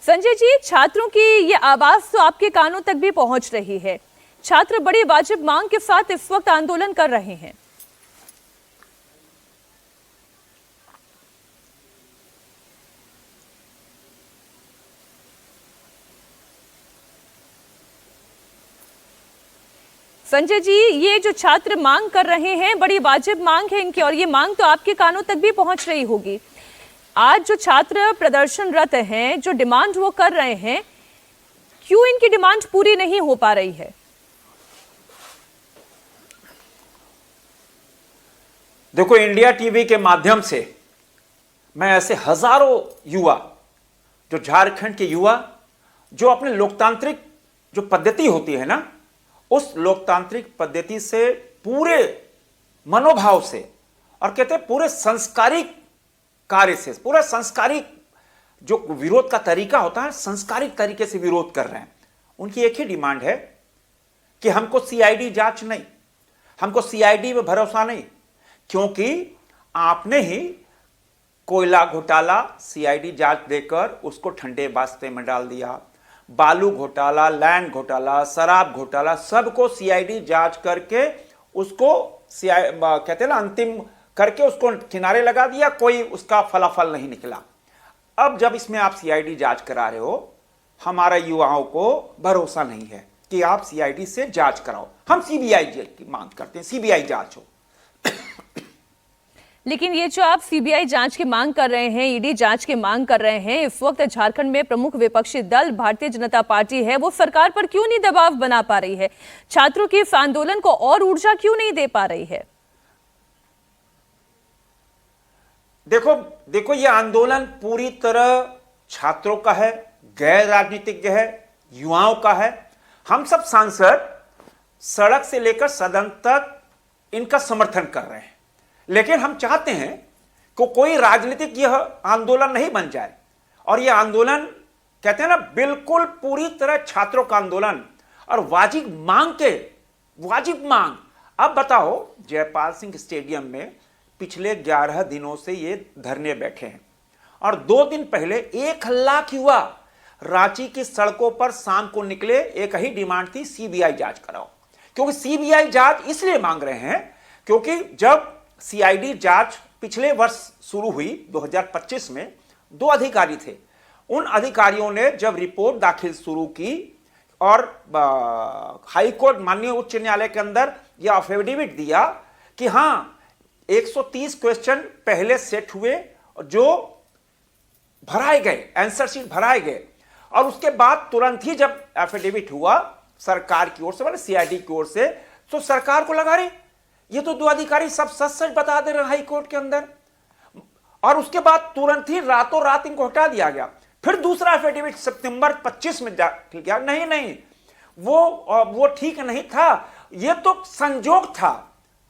संजय जी, छात्रों की ये आवाज तो आपके कानों तक भी पहुंच रही है। छात्र बड़ी वाजिब मांग के साथ इस वक्त आंदोलन कर रहे हैं। संजय जी, ये जो छात्र मांग कर रहे हैं बड़ी वाजिब मांग है इनकी, और ये मांग तो आपके कानों तक भी पहुंच रही होगी। आज जो छात्र प्रदर्शनरत हैं, जो डिमांड वो कर रहे हैं, क्यों इनकी डिमांड पूरी नहीं हो पा रही है? देखो, इंडिया टीवी के माध्यम से मैं ऐसे हजारों युवा, जो झारखंड के युवा, जो अपने लोकतांत्रिक जो पद्धति होती है ना, उस लोकतांत्रिक पद्धति से पूरे मनोभाव से और कहते हैं पूरे संस्कारिक कार्य से, पूरा संस्कारिक जो विरोध का तरीका होता है, संस्कारिक तरीके से विरोध कर रहे हैं। उनकी एक ही डिमांड है कि हमको सीआईडी जांच नहीं, हमको सीआईडी में भरोसा नहीं, क्योंकि आपने ही कोयला घोटाला सीआईडी जांच देकर उसको ठंडे बास्ते में डाल दिया, बालू घोटाला, लैंड घोटाला, शराब घोटाला, सबको सीआईडी जांच करके उसको कहते हैं ना अंतिम करके उसको किनारे लगा दिया, कोई उसका फलाफल नहीं निकला। अब जब इसमें आप सीआईडी जांच करा रहे हो, हमारा युवाओं को भरोसा नहीं है कि आप सीआईडी से जांच कराओ। हम सीबीआई की मांग करते हैं, सीबीआई जांच हो। लेकिन ये जो आप सीबीआई जांच की मांग कर रहे हैं, ईडी जांच की मांग कर रहे हैं, इस वक्त झारखंड में प्रमुख विपक्षी दल भारतीय जनता पार्टी है, वो सरकार पर क्यों नहीं दबाव बना पा रही है? छात्रों के इस आंदोलन को और ऊर्जा क्यों नहीं दे पा रही है? देखो, यह आंदोलन पूरी तरह छात्रों का है, गैर राजनीतिज्ञ है, युवाओं का है। हम सब सांसद सड़क से लेकर सदन तक इनका समर्थन कर रहे हैं, लेकिन हम चाहते हैं कि कोई राजनीतिक यह आंदोलन नहीं बन जाए। और यह आंदोलन कहते हैं ना, बिल्कुल पूरी तरह छात्रों का आंदोलन और वाजिब मांग। अब बताओ, जयपाल सिंह स्टेडियम में पिछले 11 दिनों से ये धरने बैठे हैं, और 2 दिन पहले 1 लाख युवा रांची की सड़कों पर शाम को निकले। एक ही डिमांड थी, सीबीआई जांच कराओ। क्योंकि सीबीआई जांच इसलिए मांग रहे हैं क्योंकि जब सीआईडी जांच पिछले वर्ष शुरू हुई 2025 में, 2 अधिकारी थे। उन अधिकारियों ने जब रिपोर्ट दाखिल शुरू की और हाईकोर्ट माननीय उच्च न्यायालय के अंदर यह अफिडेविट दिया कि हां 130 क्वेश्चन पहले सेट हुए जो भराए गए, आंसर शीट भराए गए, और उसके बाद तुरंत ही जब एफिडेविट हुआ सरकार की ओर से, मतलब सीआईडी की ओर से, तो सरकार को लगा रही ये तो 2 अधिकारी सब सच सच बता दे रहे हाई कोर्ट के अंदर, और उसके बाद तुरंत ही रातों रात इनको हटा दिया गया। फिर दूसरा एफिडेविट सितंबर 25 में दाखिल किया। नहीं, वो ठीक नहीं था, ये तो संजोग था।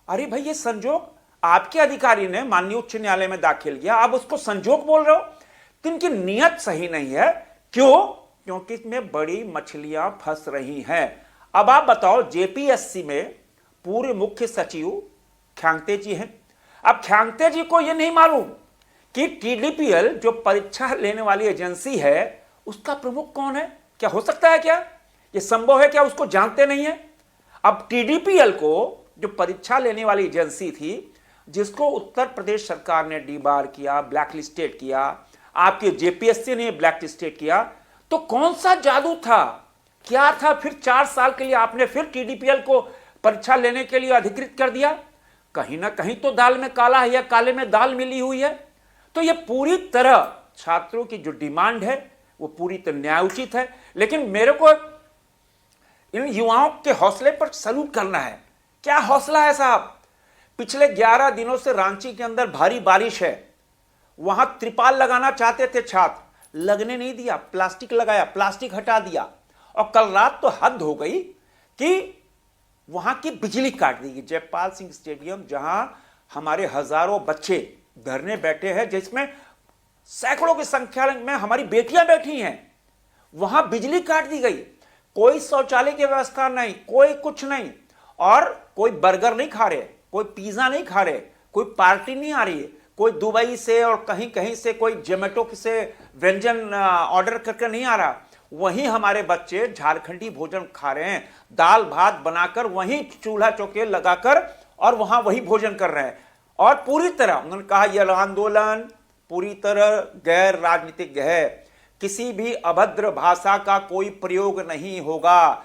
अरे भाई, ये संजोग आपके अधिकारी ने माननीय उच्च न्यायालय में दाखिल किया, आप उसको संजोग बोल रहे हो, तो इनकी नीयत सही नहीं है। क्यों? क्योंकि इसमें बड़ी मछलियां फंस रही हैं। अब आप बताओ, जेपीएससी में पूर्व मुख्य सचिव ख्यांगते जी हैं। अब ख्यांगते जी को यह नहीं मालूम कि टीडीपीएल जो परीक्षा लेने वाली एजेंसी है, उसका प्रमुख कौन है? क्या हो सकता है, क्या यह संभव है? क्या उसको जानते नहीं है? अब टीडीपीएल को, जो परीक्षा लेने वाली एजेंसी थी, जिसको उत्तर प्रदेश सरकार ने डीबार किया, ब्लैकलिस्टेड किया, आपके जेपीएससी ने ब्लैकलिस्टेड किया, तो कौन सा जादू था, क्या था? फिर 4 साल के लिए आपने फिर टीडीपीएल को परीक्षा लेने के लिए अधिकृत कर दिया। कहीं ना कहीं तो दाल में काला है या काले में दाल मिली हुई है। तो यह पूरी तरह छात्रों की जो डिमांड है वो पूरी तरह न्यायोचित है। लेकिन मेरे को इन युवाओं के हौसले पर सल्यूट करना है। क्या हौसला है साहब! पिछले 11 दिनों से रांची के अंदर भारी बारिश है, वहां त्रिपाल लगाना चाहते थे छात्र, लगने नहीं दिया, प्लास्टिक लगाया, प्लास्टिक हटा दिया, और कल रात तो हद हो गई कि वहां की बिजली काट दी गई। जयपाल सिंह स्टेडियम, जहां हमारे हजारों बच्चे धरने बैठे हैं, जिसमें सैकड़ों की संख्या में हमारी बेटियां बैठी हैं, वहां बिजली काट दी गई। कोई शौचालय की व्यवस्था नहीं, कोई कुछ नहीं, और कोई बर्गर नहीं खा रहे, कोई पिज्जा नहीं खा रहे, कोई पार्टी नहीं आ रही है, कोई दुबई से और कहीं कहीं से कोई जोमेटो से व्यंजन ऑर्डर करके नहीं आ रहा। वहीं हमारे बच्चे झारखंडी भोजन खा रहे हैं, दाल भात बनाकर वहीं चूल्हा चौके लगाकर और वहां वही भोजन कर रहे हैं। और पूरी तरह उन्होंने कहा यह आंदोलन पूरी तरह गैर राजनीतिक है, किसी भी अभद्र भाषा का कोई प्रयोग नहीं होगा।